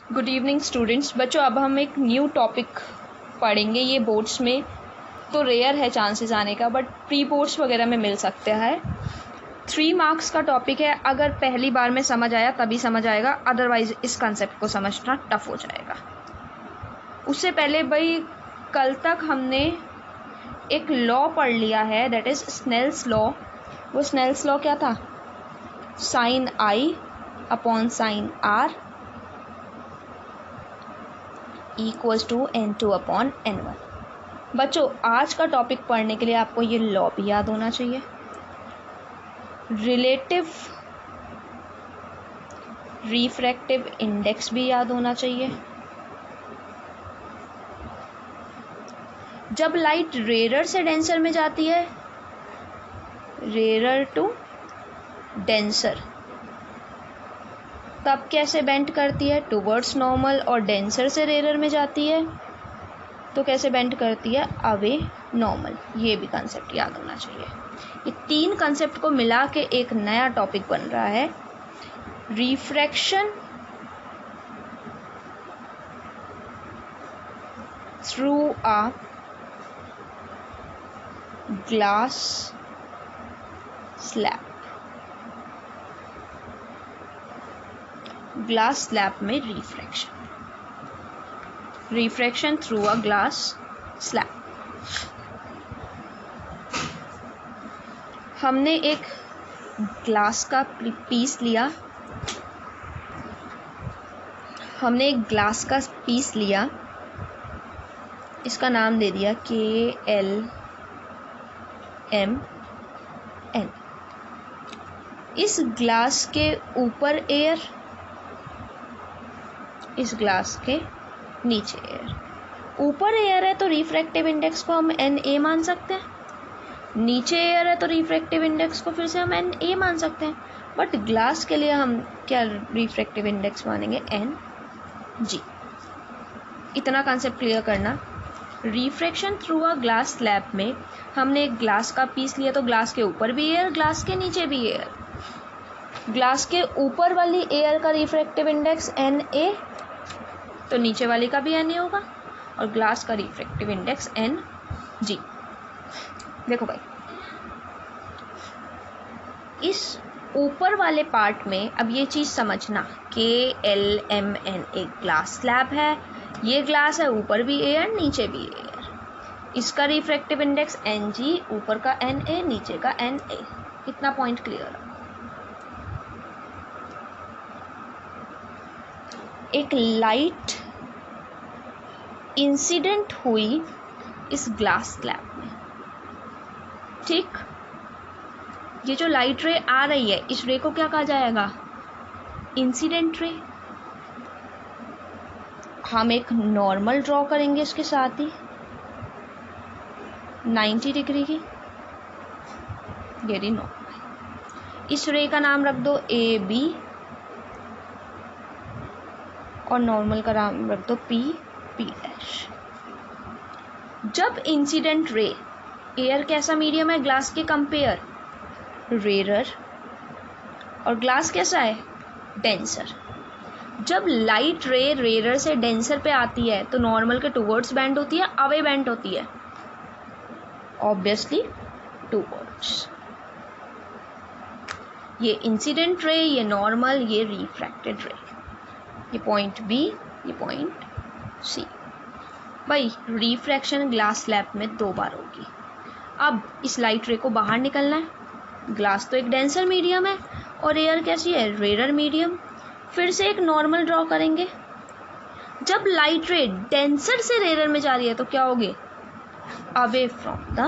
Good evening students. बच्चों, अब हम एक न्यू टॉपिक पढ़ेंगे। ये बोर्ड्स में तो रेयर है चांसेस आने का, बट प्री बोर्ड्स वगैरह में मिल सकता है। 3 मार्क्स का टॉपिक है। अगर पहली बार में समझ आया तभी समझ आएगा, अदरवाइज इस कंसेप्ट को समझना टफ हो जाएगा। उससे पहले भाई, कल तक हमने एक लॉ पढ़ लिया है, दैट इज स्नेल्स लॉ। वो स्नेल्स लॉ क्या था? Sine I upon sine R equals to N2 upon N1। बच्चों, आज का टॉपिक पढ़ने के लिए आपको ये लॉ भी याद होना चाहिए, रिलेटिव रिफ्रैक्टिव इंडेक्स भी याद होना चाहिए। जब लाइट रेयर से डेंसर में जाती है, रेयर टू डेंसर, तब कैसे बेंड करती है? Towards normal. और डेंसर से रेयर में जाती है तो कैसे बेंड करती है? Away normal. ये भी कंसेप्ट याद होना चाहिए। ये 3 कंसेप्ट को मिला के एक नया टॉपिक बन रहा है, refraction through a glass slab. Glass slab में refraction through a glass slab. हमने एक ग्लास का पीस लिया, इसका नाम दे दिया KLMN। इस ग्लास के ऊपर एयर, इस ग्लास के नीचे एयर। ऊपर एयर है तो रिफ्रैक्टिव इंडेक्स को हम NA मान सकते हैं, नीचे एयर है तो रिफ्रैक्टिव इंडेक्स को फिर से हम NA मान सकते हैं, बट ग्लास के लिए हम क्या रिफ्रैक्टिव इंडेक्स मानेंगे? NG। इतना कंसेप्ट क्लियर करना। Refraction through a glass slab में हमने एक ग्लास का पीस लिया तो ग्लास के ऊपर भी एयर, ग्लास के नीचे भी एयर। ग्लास के ऊपर वाली एयर का रिफ्रैक्टिव इंडेक्स NA, तो नीचे वाली का भी NA होगा, और ग्लास का रिफ्रैक्टिव इंडेक्स NG। देखो भाई, इस ऊपर वाले पार्ट में अब ये चीज़ समझना, KLMN एक ग्लास स्लैब है, ये ग्लास है, ऊपर भी एयर नीचे भी एयर। इसका रिफ्रैक्टिव इंडेक्स NG, ऊपर का NA नीचे का NA। इतना पॉइंट क्लियर है। एक लाइट इंसिडेंट हुई इस ग्लास स्लैब में, ठीक? ये जो लाइट रे आ रही है, इस रे को क्या कहा जाएगा? Incident ray. हम एक नॉर्मल ड्रॉ करेंगे इसके साथ ही 90 डिग्री की, ये रही नॉर्मल। इस रे का नाम रख दो AB और नॉर्मल का नाम रख दो P डैश। जब इंसिडेंट रे, एयर कैसा मीडियम है ग्लास के कंपेयर? रेयर। और ग्लास कैसा है? डेंसर। जब लाइट रे रेयर से डेंसर पे आती है तो नॉर्मल के टुवर्ड्स बेंड होती है, अवे बेंड होती है? Obviously towards. ये इंसिडेंट रे, ये नॉर्मल, ये रिफ्रैक्टेड रे। ये पॉइंट B, ये पॉइंट C। भाई, रिफ्रैक्शन ग्लास स्लैब में 2 बार होगी। अब इस लाइट रे को बाहर निकलना है। ग्लास तो एक डेंसर मीडियम है और एयर कैसी है? Rare medium. फिर से एक नॉर्मल ड्रॉ करेंगे। जब लाइट रे डेंसर से रेयर में जा रही है तो क्या होगी? Away from the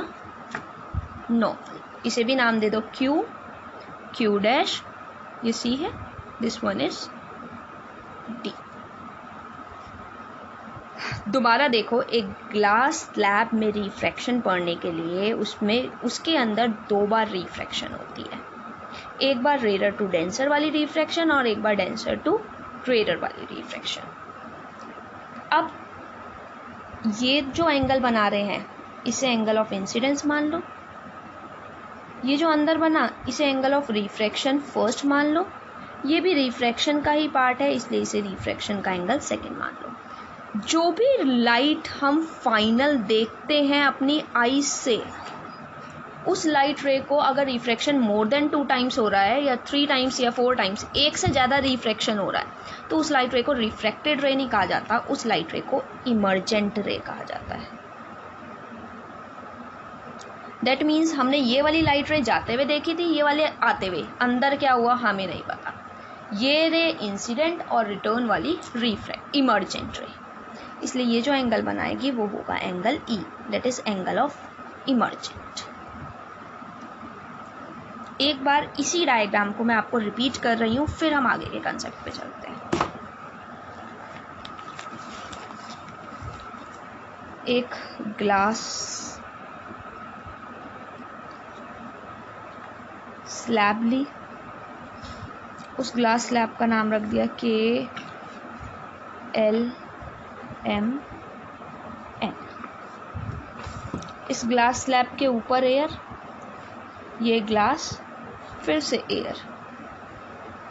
normal. इसे भी नाम दे दो Q डैश, ये C है, दिस वन इज D। दोबारा देखो, एक ग्लास स्लैब में रिफ्रैक्शन पढ़ने के लिए उसके अंदर 2 बार रिफ्रैक्शन होती है। एक बार रेयर टू डेंसर वाली रिफ्रैक्शन और एक बार डेंसर टू रेयर वाली रिफ्रैक्शन। अब ये जो एंगल बना रहे हैं इसे एंगल ऑफ इंसिडेंस मान लो, ये जो अंदर बना इसे एंगल ऑफ रिफ्रैक्शन फर्स्ट मान लो, ये भी रिफ्रैक्शन का ही पार्ट है, इसलिए इसे रिफ्रैक्शन का एंगल सेकंड मान लो। जो भी लाइट हम फाइनल देखते हैं अपनी आईज से, उस लाइट रे को अगर रिफ्रैक्शन मोर देन 2 टाइम्स हो रहा है या 3 टाइम्स या 4 टाइम्स, एक से ज़्यादा रिफ्रैक्शन हो रहा है, तो उस लाइट रे को रिफ्रैक्टेड रे नहीं कहा जाता, उस लाइट रे को इमर्जेंट रे कहा जाता है। दैट मीन्स हमने ये वाली लाइट रे जाते हुए देखी थी, ये वाले आते हुए, अंदर क्या हुआ हमें नहीं पता। ये रे इंसिडेंट और रिटर्न वाली रिफ्रैक्ट इमर्जेंट रे, इसलिए ये जो एंगल बनाएगी वो होगा angle E, that is angle of emergent. एक बार इसी डायग्राम को मैं आपको रिपीट कर रही हूँ, फिर हम आगे के कंसेप्ट पे चलते हैं। एक ग्लास स्लैब ली, उस ग्लास स्लैब का नाम रख दिया KLMN। इस ग्लास स्लैब के ऊपर एयर, ये ग्लास, फिर से एयर,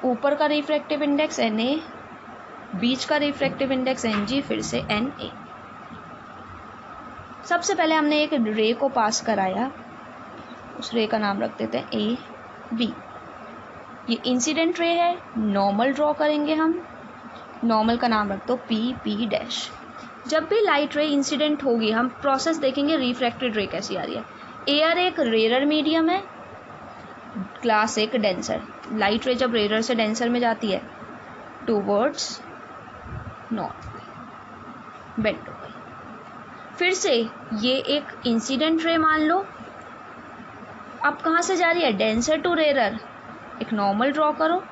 ऊपर का रिफ्रैक्टिव इंडेक्स Na, बीच का रिफ्रैक्टिव इंडेक्स Ng, फिर से Na। सबसे पहले हमने एक रे को पास कराया, उस रे का नाम रख देते हैं AB। ये इंसिडेंट रे है, नॉर्मल ड्रॉ करेंगे हम, नॉर्मल का नाम रख दो PP डैश। जब भी लाइट रे इंसिडेंट होगी हम प्रोसेस देखेंगे रिफ्रैक्टेड रे कैसी आ रही है। एयर एक रेयर मीडियम है, ग्लास एक डेंसर। लाइट रे जब रेयर से डेंसर में जाती है टूवर्ड्स नॉर्थ, बेंड हो गई। फिर से ये एक इंसिडेंट रे मान लो, अब कहाँ से जा रही है, डेंसर टू रेयर, एक नॉर्मल ड्रॉ करो।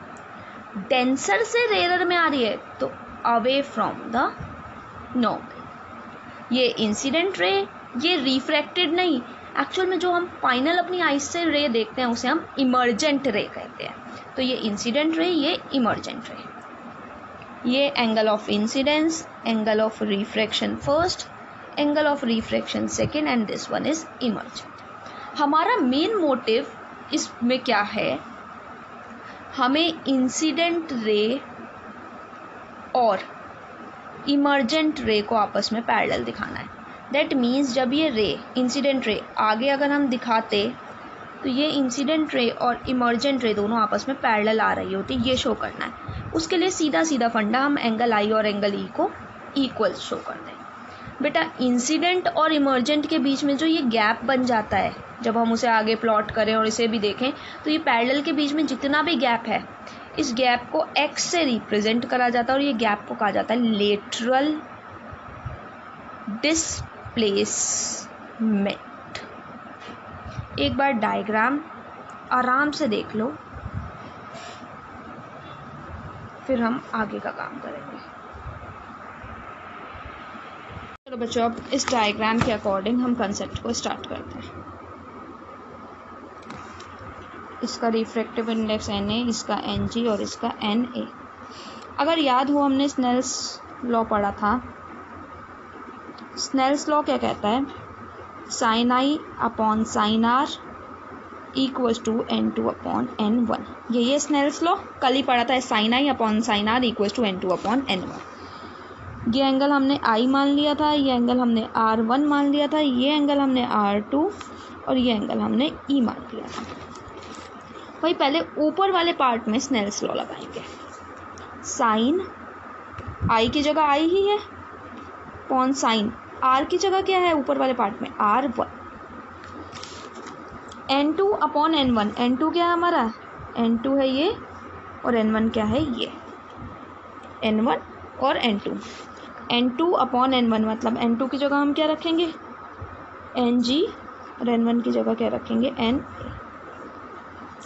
डेंसर से रेयर में आ रही है तो अवे फ्रॉम द नॉर्मल। ये इंसिडेंट रे, ये रिफ्रैक्टेड नहीं, एक्चुअल में जो हम फाइनल अपनी आईज से रे देखते हैं उसे हम इमर्जेंट रे कहते हैं। तो ये इंसिडेंट रे, ये इमर्जेंट रे। ये angle of incidence, angle of refraction first, angle of refraction second, and this one is emergent. हमारा मेन मोटिव इसमें क्या है, हमें इंसिडेंट रे और इमर्जेंट रे को आपस में पैरेलल दिखाना है। दैट मीन्स जब ये रे इंसिडेंट रे आगे अगर हम दिखाते तो ये इंसिडेंट रे और इमर्जेंट रे दोनों आपस में पैरेलल आ रही होती, ये शो करना है। उसके लिए सीधा सीधा फंडा, हम एंगल आई और एंगल ई को इक्वल शो कर दें। बेटा इंसिडेंट और इमर्जेंट के बीच में जो ये गैप बन जाता है, जब हम उसे आगे प्लॉट करें और इसे भी देखें तो ये पैरेलल के बीच में जितना भी गैप है, इस गैप को x से रिप्रेजेंट करा जाता है और ये गैप को कहा जाता है लेटरल डिस्प्लेसमेंट। एक बार डायग्राम आराम से देख लो, फिर हम आगे का काम करेंगे। चलो बच्चों, अब इस डायग्राम के अकॉर्डिंग हम कंसेप्ट को स्टार्ट करते हैं। इसका रिफ्रैक्टिव इंडेक्स Na, इसका Ng और इसका Na। अगर याद हो हमने स्नेल्स लॉ पढ़ा था। स्नेल्स लॉ क्या कहता है, sine I upon sine R equals to N2 upon N1। ये स्नेल्स लॉ कल ही पढ़ा था, sine I upon sine R equals to N2 upon N1। ये एंगल हमने I मान लिया था, ये एंगल हमने R1 मान लिया था, ये एंगल हमने R2 और ये एंगल हमने E मान लिया था। वही पहले ऊपर वाले पार्ट में स्नेल्स लॉ लगाएंगे। साइन I की जगह I ही है, अपॉन साइन R की जगह क्या है ऊपर वाले पार्ट में, R1। N2 upon N1, N2 क्या है हमारा, N2 है ये, और N1 क्या है ये, N1 और N2। N2 अपॉन N1 मतलब N2 की जगह हम क्या रखेंगे, Ng, और N1 की जगह क्या रखेंगे, Na।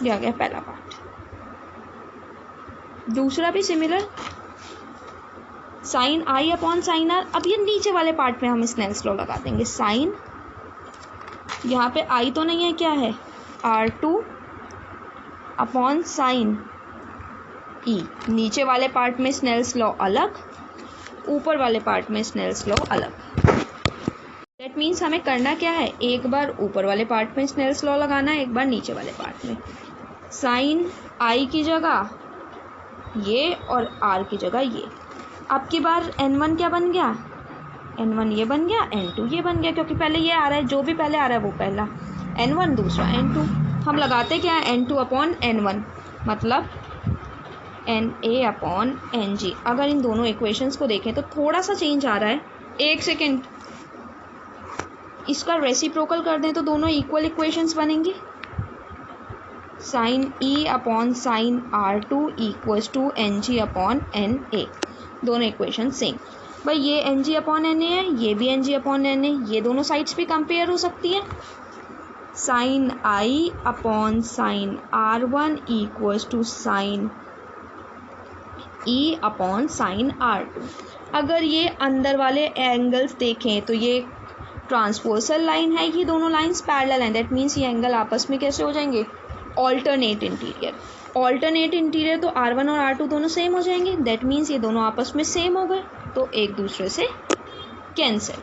ये आ गया पहला पार्ट। दूसरा भी similar, sine I upon sine R। अब ये नीचे वाले पार्ट में हम स्नेल्स लॉ लगा देंगे। साइन, यहाँ पे I तो नहीं है, क्या है, R2 अपॉन साइन E। नीचे वाले पार्ट में स्नेल्स लॉ अलग, ऊपर वाले पार्ट में स्नेल्स लॉ अलग। दैट मीन्स हमें करना क्या है, एक बार ऊपर वाले पार्ट में स्नेल्स लॉ लगाना है, एक बार नीचे वाले पार्ट में। साइन I की जगह ये और r की जगह ये। अब की बार n1 क्या बन गया, n1 ये बन गया, n2 ये बन गया, क्योंकि पहले ये आ रहा है, जो भी पहले आ रहा है वो पहला, n1 दूसरा n2। हम लगाते क्या है n2 अपॉन n1, मतलब na अपॉन ng। अगर इन दोनों इक्वेशंस को देखें तो थोड़ा सा चेंज आ रहा है, एक सेकेंड, इसका रेसिप्रोकल कर दें तो दोनों इक्वल इक्वेशंस बनेंगी। Sine E upon sine r2 equals to ng upon na, दोनों इक्वेशन सेम। भाई ये ng अपॉन na है, ये भी ng अपॉन na, ये दोनों साइड्स भी कंपेयर हो सकती है। Sine i upon sine r1 equals to sine e upon sine r2। अगर ये अंदर वाले एंगल्स देखें तो ये ट्रांसवर्सल लाइन है, ये दोनों लाइंस पैरेलल हैं, दैट मीन्स ये एंगल आपस में कैसे हो जाएंगे, ऑल्टरनेट इंटीरियर। ऑल्टरनेट इंटीरियर तो r1 और r2 दोनों सेम हो जाएंगे, दैट मीन्स ये दोनों आपस में सेम हो गए, तो एक दूसरे से कैंसिल।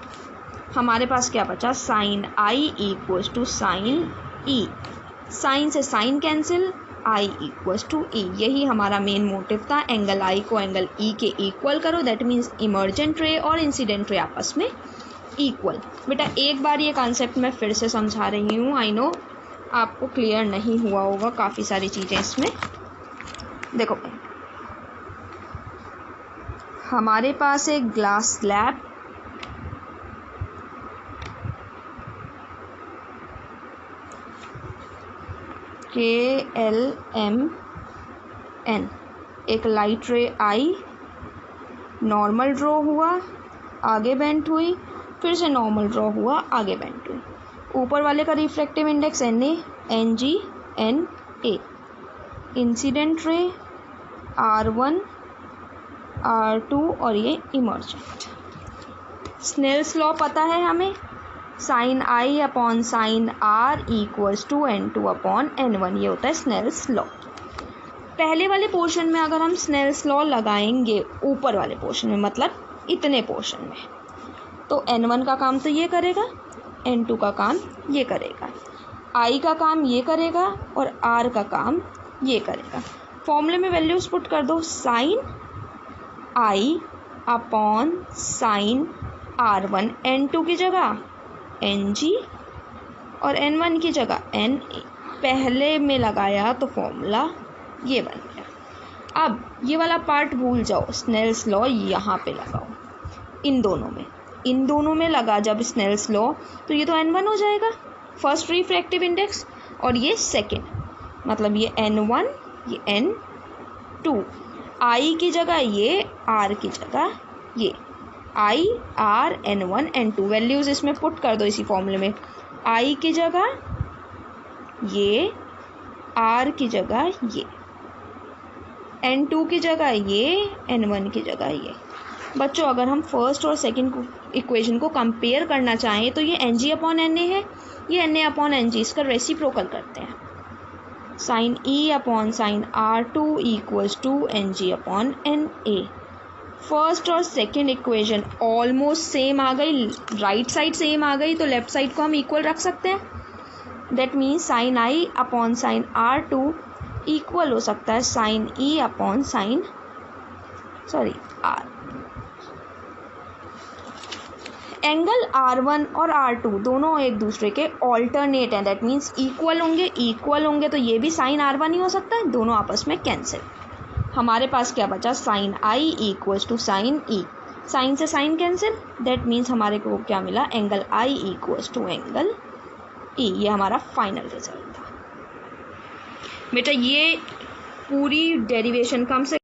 हमारे पास क्या बचा, sine i equals to sine e, sine से sine cancel, i equals to e। यही हमारा मेन मोटिव था, एंगल i को एंगल e के इक्वल करो, दैट मीन्स इमर्जेंट रे और इंसिडेंट रे आपस में इक्वल। बेटा एक बार ये कॉन्सेप्ट मैं फिर से समझा रही हूँ, आई नो आपको क्लियर नहीं हुआ होगा काफ़ी सारी चीज़ें इसमें। देखो हमारे पास एक ग्लास स्लैब, KLMN, एक लाइट रे आई, नॉर्मल ड्रॉ हुआ, आगे बेंट हुई, फिर से नॉर्मल ड्रॉ हुआ, आगे बेंट हुई। ऊपर वाले का refractive index Na, Ng, Na। Incident ray R1, R2 और ये इमर्जेंट। स्नेल्स लॉ पता है हमें, sine i upon sine r equals to n2 upon n1, ये होता है स्नेल्स लॉ। पहले वाले पोर्शन में अगर हम स्नेल्स लॉ लगाएंगे ऊपर वाले पोर्शन में, मतलब इतने पोर्शन में, तो n1 का काम तो ये करेगा, n2 का काम ये करेगा, i का काम ये करेगा और r का काम ये करेगा। फॉर्मूले में वैल्यूज पुट कर दो, sign i upon sine r1, n2 की जगह ng और n1 की जगह na। पहले में लगाया तो फॉर्मूला ये बन गया। अब ये वाला पार्ट भूल जाओ, स्नेल्स लॉ यहाँ पे लगाओ, इन दोनों में लगा जब स्नेल्स लॉ, तो ये तो n1 हो जाएगा फर्स्ट रिफ्रैक्टिव इंडेक्स, और ये सेकेंड, मतलब ये n1 ये n2, i की जगह ये, r की जगह ये, i r n1 n2 values इसमें पुट कर दो इसी फॉर्मूले में, i की जगह ये, r की जगह ये, n2 की जगह ये, n1 की जगह ये। बच्चों अगर हम फर्स्ट और सेकंड इक्वेशन को कंपेयर करना चाहें तो ये ng अपॉन na है, ये na अपॉन ng, इसका रेसिप्रोकल करते हैं। Sine e upon sine r2 equals to ng upon na। First और सेकंड इक्वेशन ऑलमोस्ट सेम आ गई, राइट साइड सेम आ गई, तो लेफ्ट साइड को हम इक्वल रख सकते हैं, that means sine i upon sine r2 equal हो सकता है sine e upon sine r। Angle R1 और R2 दोनों एक दूसरे के ऑल्टरनेट हैं, दैट मीन्स इक्वल होंगे, तो ये भी साइन R1 ही हो सकता है, दोनों आपस में कैंसिल। हमारे पास क्या बचा, sine i equals to sine e, sine से साइन कैंसिल, दैट मीन्स हमारे को क्या मिला, angle i equals to angle e। ये हमारा फाइनल रिजल्ट था। बेटा ये पूरी डेरिवेशन कम से